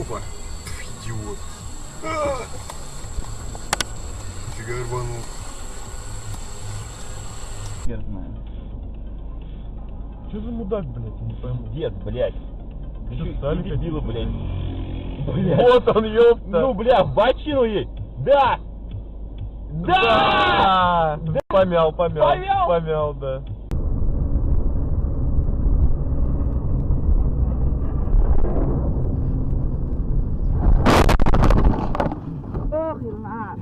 Опа. Идиот. Фига рванул. Хер знаю. Что за мудак, блядь, я не пойму. Дед, блядь. Стали дебилы, блядь. Вот он, ёпта. Ну, бля, в бочину есть. Да! Да! Да! Помял, Помял, да. Охрена.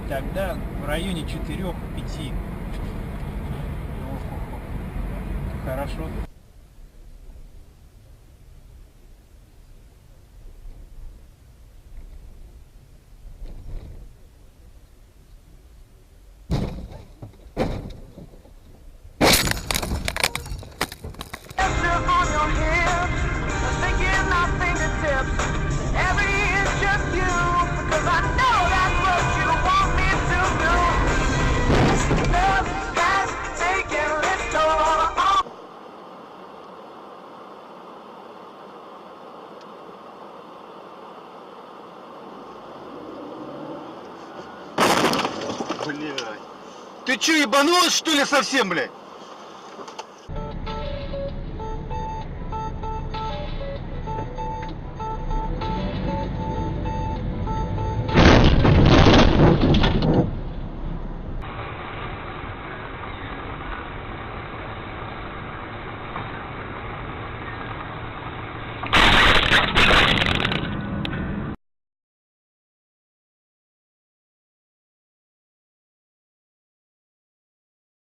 Тогда в районе 4-5. Хорошо. Блядь. Ты чё, ебанулась, что ли, совсем, блядь?